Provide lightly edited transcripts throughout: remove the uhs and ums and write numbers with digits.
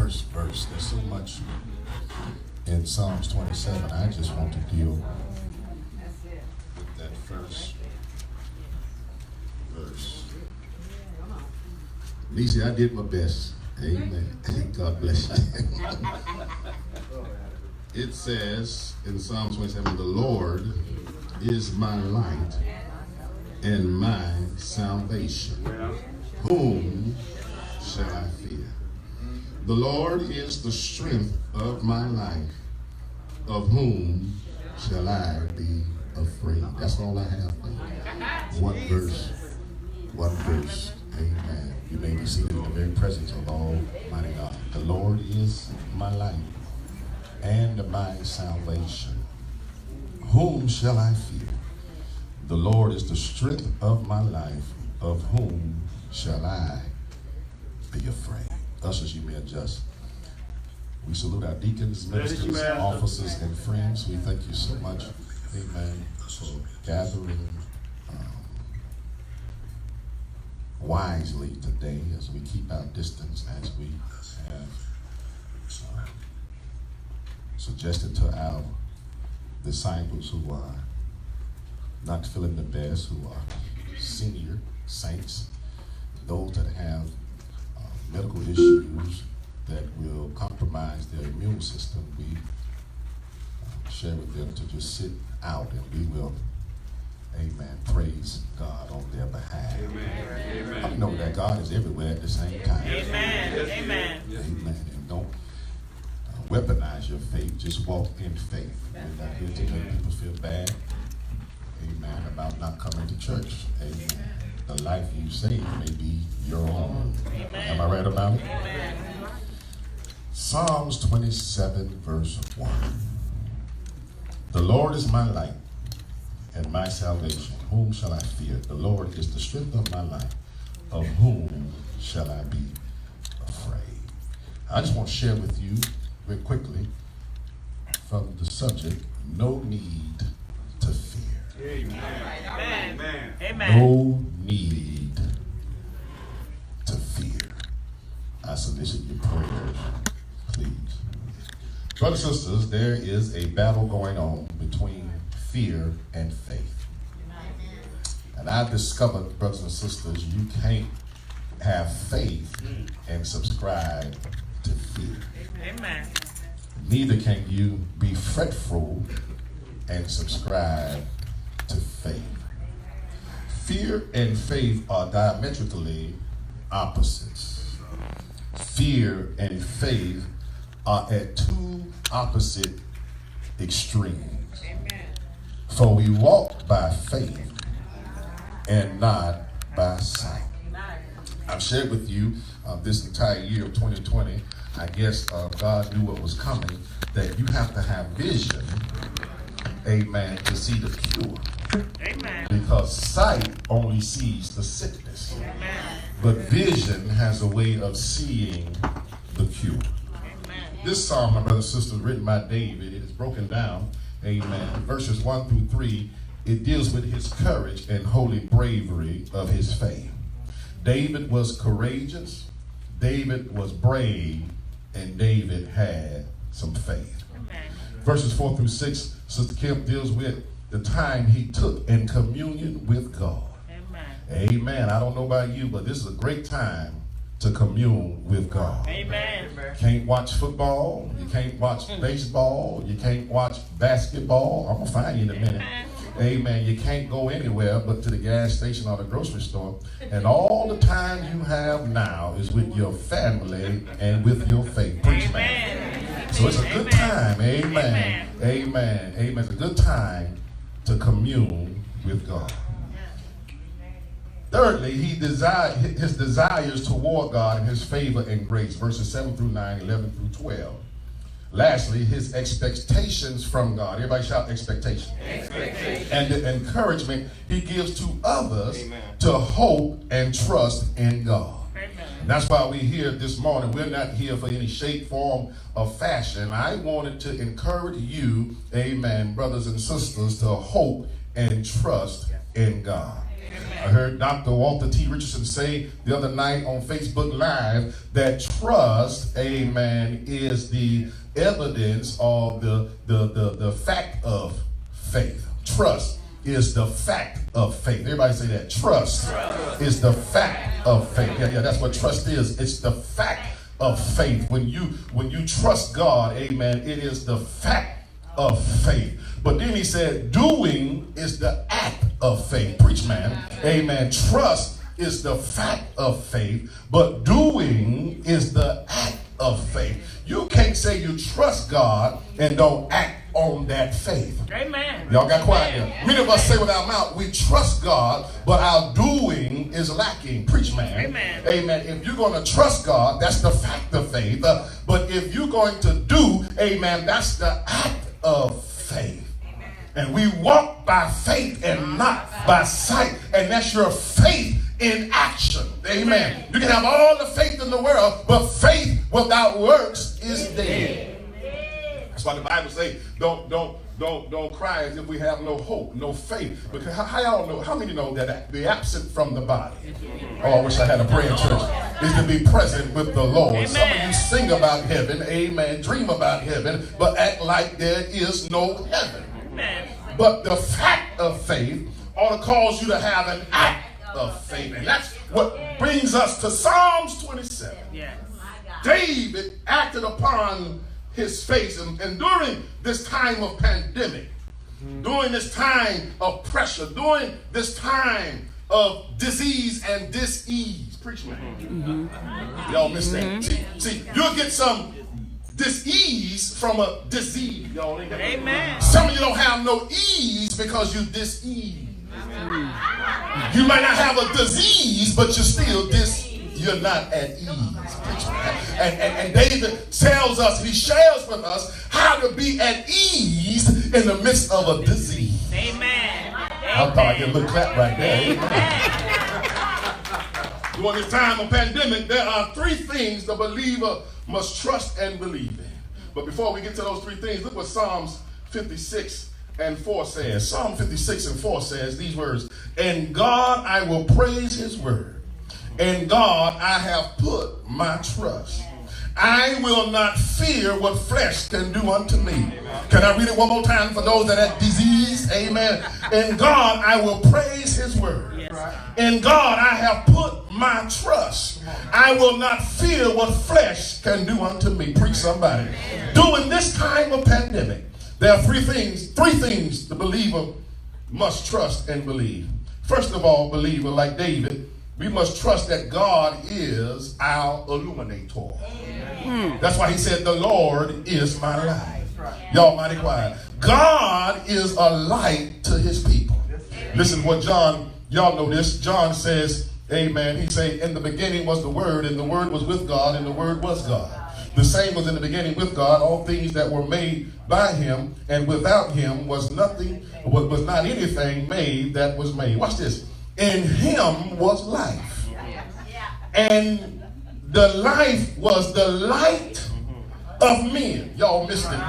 first verse. There's so much in Psalms 27. I just want to deal with that first verse. Lisa, I did my best. Amen. God bless you. It says in Psalm 27, the Lord is my light and my salvation. Whom shall I fear? The Lord is the strength of my life. Of whom shall I be afraid? That's all I have. One verse. One verse. Amen. You may be seated in the very presence of Almighty God. The Lord is my light and my salvation. Whom shall I fear? The Lord is the strength of my life. Of whom shall I be afraid? Ushers, you may adjust. We salute our deacons, ministers, officers, and friends. We thank you so much, amen, for gathering wisely today as we keep our distance, as we have suggested to our disciples who are not feeling the best, who are senior saints, those that have medical issues that will compromise their immune system. We share with them to just sit out, and we will, amen, praise God on their behalf. Amen. I know that God is everywhere at the same time. Amen. Amen. Amen. And don't weaponize your faith. Just walk in faith. We're not here to make people feel bad, amen, about not coming to church. Amen. The life you save may be your own. Amen. Am I right about it? Amen. Psalms 27, verse 1. The Lord is my light and my salvation. Whom shall I fear? The Lord is the strength of my life. Of whom shall I be afraid? I just want to share with you very quickly from the subject, no need to fear. Amen. Amen. No need to fear. I solicit your prayers, please. Brothers and sisters, there is a battle going on between fear and faith. And I've discovered, brothers and sisters, you can't have faith and subscribe to fear. Amen. Neither can you be fretful and subscribe to faith. Fear and faith are diametrically opposites. Fear and faith are at two opposite extremes. Amen. For we walk by faith and not by sight. I've shared with you this entire year of 2020, I guess God knew what was coming, that you have to have vision, amen, to see the cure. Amen. Because sight only sees the sickness. Amen. But vision has a way of seeing the cure. Amen. This psalm, my brothers and sisters, written by David, it is broken down, amen, verses 1 through 3. It deals with his courage and holy bravery of his faith. David was courageous, David was brave, and David had some faith. Amen. Verses 4 through 6, Sister Kim deals with the time he took in communion with God. Amen. Amen. I don't know about you, but this is a great time to commune with God. Amen. You can't watch football, you can't watch baseball, you can't watch basketball. I'm going to find you in a minute. Amen. You can't go anywhere but to the gas station or the grocery store. And all the time you have now is with your family and with your faith. Preach, man. So it's a good time. Amen. Amen. Amen. It's a good time to commune with God. Thirdly, his desires toward God and his favor and grace. Verses 7 through 9, 11 through 12. Lastly, his expectations from God. Everybody shout expectation. Expectation. And the encouragement he gives to others. Amen. To hope and trust in God. Amen. And that's why we're here this morning. We're not here for any shape, form, or fashion. I wanted to encourage you, amen, brothers and sisters, to hope and trust in God. I heard Dr. Walter T. Richardson say the other night on Facebook Live that trust, amen, is the evidence of the fact of faith. Trust is the fact of faith. Everybody say that. Trust is the fact of faith. Yeah, that's what trust is. It's the fact of faith. When you trust God, amen, it is the fact of faith. But then he said, doing is the act of faith. Preach, man. Amen. Trust is the fact of faith, but doing is the act of faith. You can't say you trust God and don't act on that faith. Amen. Y'all got quiet here. Many of us say with our mouth, we trust God, but our doing is lacking. Preach, man. Amen. Amen. If you're going to trust God, that's the fact of faith. But if you're going to do, amen, that's the act of faith. And we walk by faith and not by sight. And that's your faith in action. Amen. You can have all the faith in the world, but faith without works is dead. That's why the Bible says, don't cry as if we have no hope, no faith. Because how y'all know? How many know that the absent from the body? Oh, I wish I had a prayer church. Is to be present with the Lord. Amen. Some of you sing about heaven, amen, dream about heaven, but act like there is no heaven. Amen. But the fact of faith ought to cause you to have an act of faith. And that's what brings us to Psalms 27. Yes. David acted upon his faith. And during this time of pandemic, during this time of pressure, during this time of disease and dis-ease, preach, man. Y'all missed that. See, you'll get some dis-ease from a disease. Y'all ain't got that. Amen. Some of you don't have no ease because you dis-ease. You might not have a disease, but you're not at ease. And David tells us, he shares with us how to be at ease in the midst of a disease. Amen. I thought I could look clap right there. During this time of pandemic, there are three things the believer must trust and believe in. But before we get to those three things, look what Psalms 56:4 says. Psalm 56:4 says these words, "In God I will praise his word. In God I have put my trust. I will not fear what flesh can do unto me." Can I read it one more time for those that have disease? Amen. In God I will praise his word. Yes. In God I have put my trust. I will not fear what flesh can do unto me. Preach, somebody. During this time of pandemic, there are three things the believer must trust and believe. First of all, believer, like David, we must trust that God is our illuminator. That's why he said, "The Lord is my light." Y'all mighty quiet. God is a light to his people. Listen what John, y'all know this. John says, amen. He say, "In the beginning was the Word, and the Word was with God, and the Word was God. The same was in the beginning with God. All things that were made by him, and without him was not anything made that was made." Watch this. "In him was life, and the life was the light of men." Y'all missed it.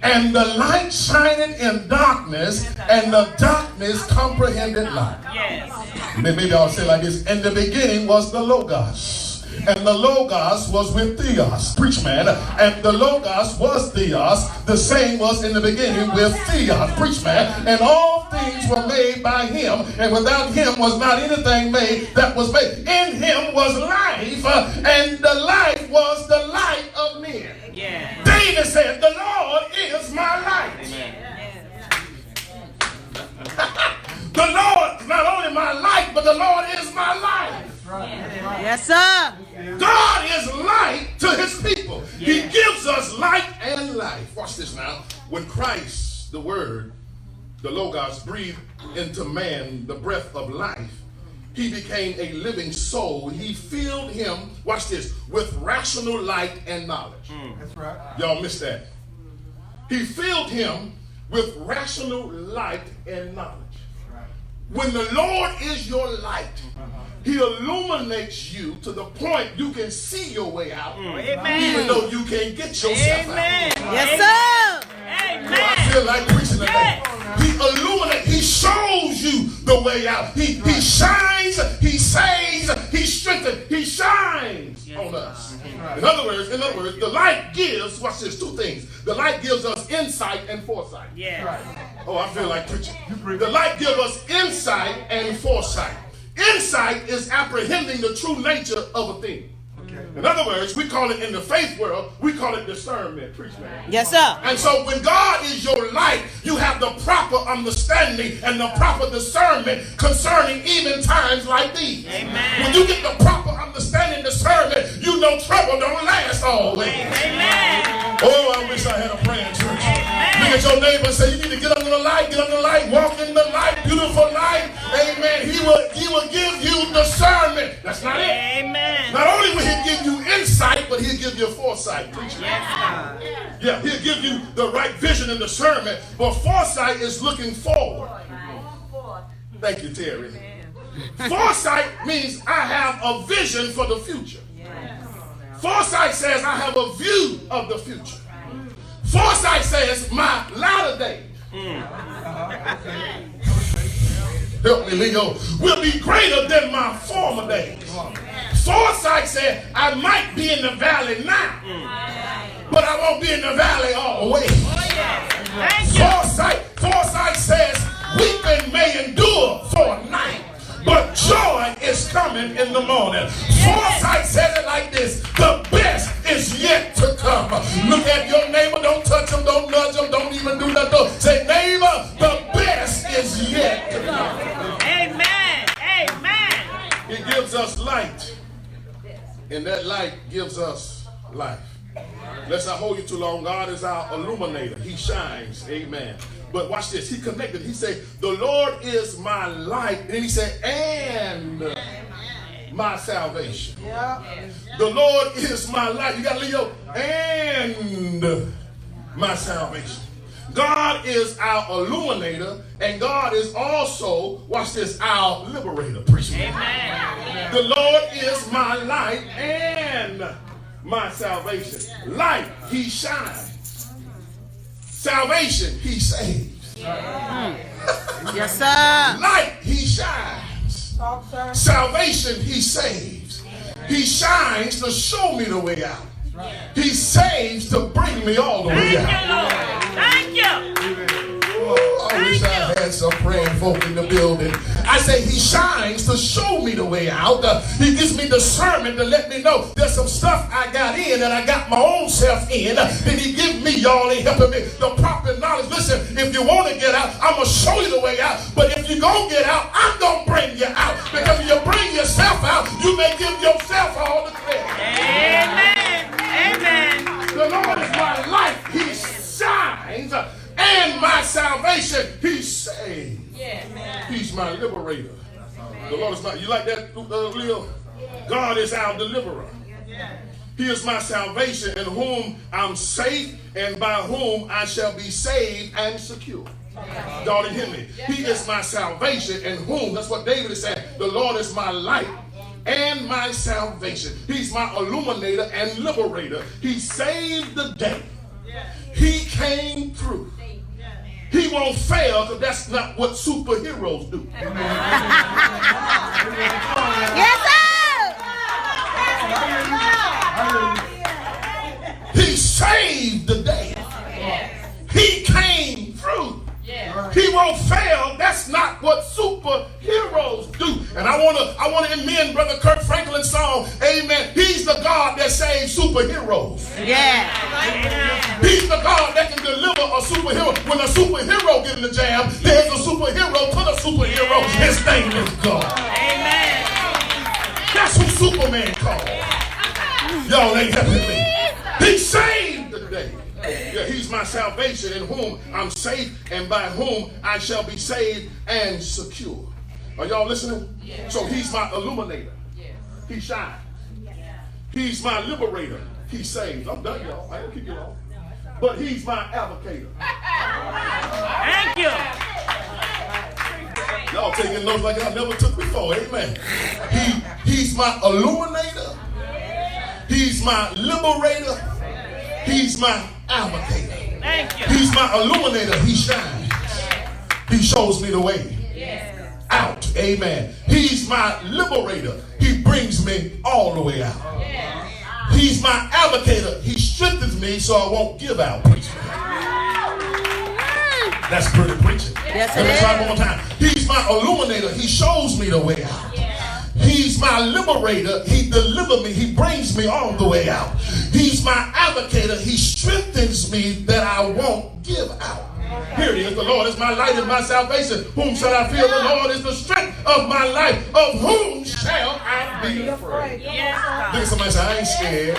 "And the light shined in darkness, and the darkness comprehended not." Yes. Maybe I'll say it like this. "In the beginning was the Logos, and the Logos was with Theos." Preach, man. "And the Logos was Theos. The same was in the beginning with Theos." Preach, man. "And all things were made by him, and without him was not anything made that was made. In him was life, and the life was the light of men." Yeah. David said, "The Lord is my light." Amen. The Lord is not only my light, but the Lord is my life. Yes, sir. God is light to his people. He gives us light and life. Watch this now. When Christ, the Word, the Logos, breathed into man the breath of life, he became a living soul. He filled him, watch this, with rational light and knowledge. That's right. Y'all missed that. He filled him with rational light and knowledge. When the Lord is your light, he illuminates you to the point you can see your way out, even though you can't get yourself Amen. out. Yes, sir. Amen. I feel like preaching today. He illuminates, he shows you the way out. He shines, he saves, he strengthens, he shines on us. In other words, the light gives, watch this, two things. The light gives us insight and foresight. Yeah. Oh, I feel like preaching. The light gives us insight and foresight. Insight is apprehending the true nature of a thing. In other words, we call it in the faith world, we call it discernment. Preach, man. Yes, sir. And so when God is your light, you have the proper understanding and the proper discernment concerning even times like these. Amen. When you get the proper understanding, discernment, you know trouble don't last always. Amen. Oh, I wish I had a praying church. Look at your neighbor and say, you need to get under the light, walk in the light, beautiful light. Amen. He will give you discernment. That's not it. Amen. Not only will he give you insight, but he'll give you foresight. Yeah, he'll give you the right vision and discernment, but foresight is looking forward. Thank you, Terry. Foresight means I have a vision for the future. Foresight says I have a view of the future. Foresight says my latter day, help me, Leo, will be greater than my former days. Foresight said I might be in the valley now, but I won't be in the valley always. Foresight says weeping may endure for a night, but joy is coming in the morning. Foresight says it like this: the best is yet to come. Look at your neighbor, don't touch him, don't nudge him, don't even do nothing. Say, neighbor, the best is yet to come. Amen. Amen. It gives us light, and that light gives us life. Let's not hold you too long. God is our illuminator. He shines. Amen. But watch this. He connected. He said, the Lord is my light. And then he said, and my salvation. The Lord is my light. You got Leo. And my salvation. God is our illuminator, and God is also, watch this, our liberator. Preach me. Amen. The Lord is my light and my salvation. Light, he shines. Salvation, he saves. Yes, sir. Light, he shines. Salvation, he saves. He shines to show me the way out. He saves to bring me all the way out. Thank you. I wish I had some praying folk in the building. I say he shines to show me the way out. He gives me discernment to let me know there's some stuff I got in and I got my own self in. Then he gives me, y'all ain't helping me, the proper knowledge. Listen, if you want to get out, I'm going to show you the way out. But if you're going to get out, I'm going to bring you out. Because if you bring yourself out, you may give yourself all the credit. Amen. Amen. The Lord is my life. He shines. And my salvation, he saves. He's my liberator. The Lord is my, you like that, Leo? God is our deliverer. He is my salvation, in whom I'm safe, and by whom I shall be saved and secure. Y'all didn't hear me. He is my salvation, in whom, that's what David is saying, the Lord is my light and my salvation. He's my illuminator and liberator. He saved the day. He came through. He won't fail, because that's not what superheroes do. Yes, sir. He saved the day. He came through. He won't fail. That's not what superheroes do. And I want to amend Brother Kirk Franklin's song, amen. He's the God that saves superheroes. Yeah. He's the God that can deliver a superhero. When a superhero gets in the jam, there's a superhero to the superhero. His name is God. Amen. That's who Superman called. Y'all ain't helping me. He saved the day. Yeah, he's my salvation, in whom I'm safe, and by whom I shall be saved and secure. Are y'all listening? Yeah. So he's my illuminator. Yeah. He shines. Yeah. He's my liberator. He saves. I'm done, y'all. I ain't keep you long. But he's my advocator. Thank you. Y'all taking notes like I never took before. Amen. He's my illuminator. He's my liberator. He's my advocator. Thank you. He's my illuminator. He shines. He shows me the way out. Amen. He's my liberator. He brings me all the way out. He's my advocator. He strengthens me so I won't give out. That's pretty preaching. Yes, Let me it try is. one more time. He's my illuminator. He shows me the way out. He's my liberator. He delivers me. He brings me all the way out. He's my advocator. He strengthens me that I won't give out. Here it is. The Lord is my light and my salvation. Whom shall I fear? The Lord is the strength of my life. Of whom shall I be afraid? Look at somebody say, I ain't scared.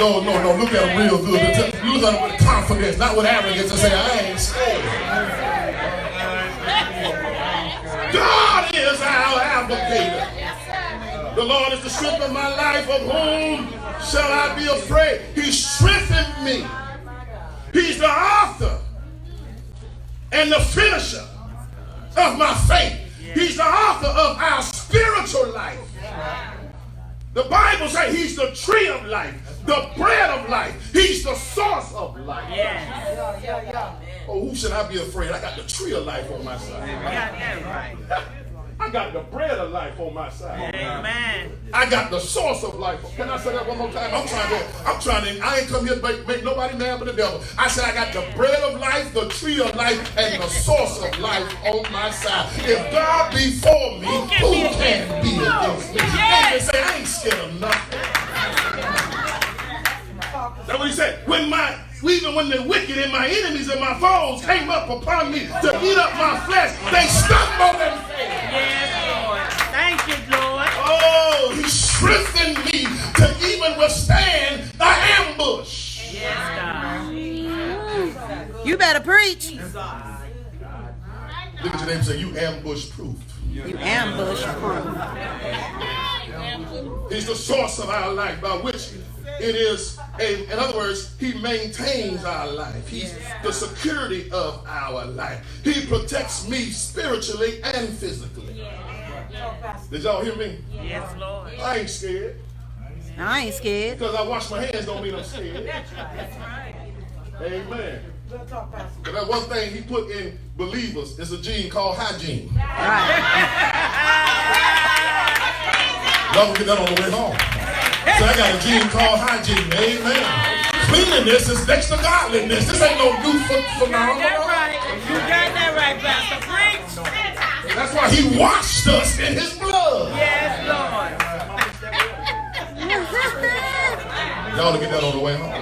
Oh, no. Look at him real good. Look at him with confidence, not with arrogance, and say, I ain't scared. God is our advocator. The Lord is the strength of my life. Of whom shall I be afraid? He strengthened me. He's the author and the finisher of my faith. He's the author of our spiritual life. The Bible says he's the tree of life, the bread of life. He's the source of life. Oh, who should I be afraid? I got the tree of life on my side. I got the bread of life on my side. Amen. I got the source of life. Can I say that one more time? I ain't come here to make nobody mad but the devil. I said I got the bread of life, the tree of life, and the source of life on my side. If God be for me, who can be against me? They say I ain't scared of nothing. That's what he said. Even when the wicked and my enemies and my foes came up upon me to eat up my flesh, they stumbled and fell. Yes, Lord. Thank you, Lord. Oh, he strengthened me to even withstand the ambush. Yes, God. You better preach. Look at your neighbor and say, you ambush proof. You ambush proof. He's the source of our life by which it is, in other words, he maintains our life. He's the security of our life. He protects me spiritually and physically. Did y'all hear me? Yes, Lord. I ain't scared. I ain't scared. Because I wash my hands don't mean I'm scared. Amen. But that one thing he put in believers is a gene called hygiene. Right. Y'all will get that on the way home. So I got a gene called hygiene. Amen. Cleanliness is next to godliness. This ain't no new phenomenon. You got that right, Pastor. Preach. That's why he washed us in his blood. Yes, Lord. Y'all will get that on the way home.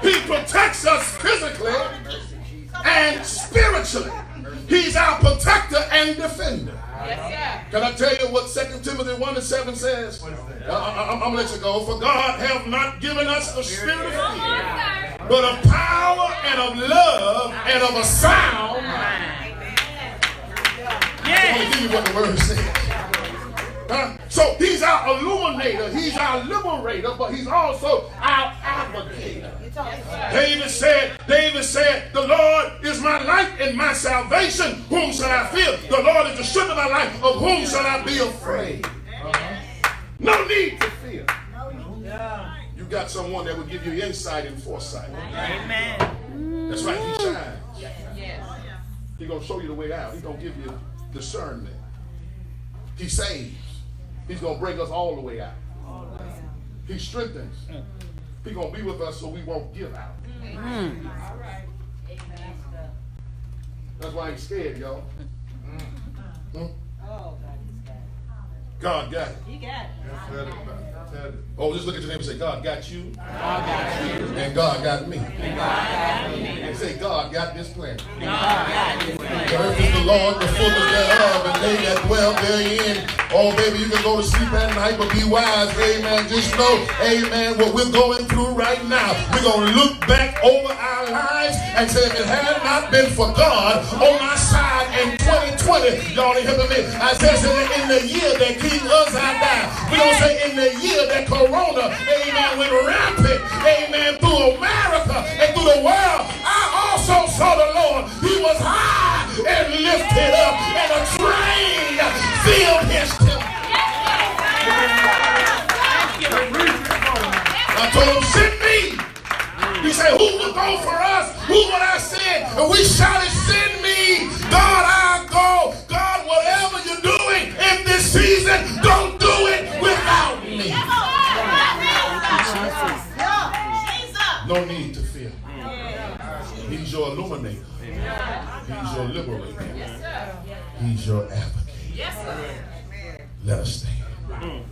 He protects us physically and spiritually. He's our protector and defender. Can I tell you what 2 Timothy 1:7 says? I'm going to let you go. For God hath not given us a spirit of fear, but of power and of love and of a sound mind. I'm going to give you what the word says. So he's our illuminator, he's our liberator, but he's also our advocator. David said, the Lord is my light and my salvation. Whom shall I fear? The Lord is the strength of my life. Of whom shall I be afraid? No need to fear. You got someone that will give you insight and foresight. Amen. That's right, he shines. He's going to show you the way out. He's going to give you discernment. He saves. He's going to bring us all the way out. He strengthens. He's going to be with us so we won't give out. That's why I ain't scared, y'all. God got it. He got it. Oh, just look at your neighbor and say, God got you. God got you. And God got me. And God got me. And say, God got this planet. God got this planet. The earth is the Lord, the fullness thereof, and they that dwell therein. Oh, baby, you can go to sleep at night, but be wise. Amen. Just know, amen, what we're going through right now. We're going to look back over our lives and say, if it had not been for God on our side in 2020, y'all ain't helping me. I said, in the year that King Uzziah died, we're going to say in the year that Corona, amen, went rampant, amen, through America and through the world. I also saw the Lord. He was high and lifted up, and a train filled his temple. I told him, send me. He said, who will go for us? Who would I send? And we shouted, send me. God, our your illuminator. He's your liberator. He's your advocate. Let us stand.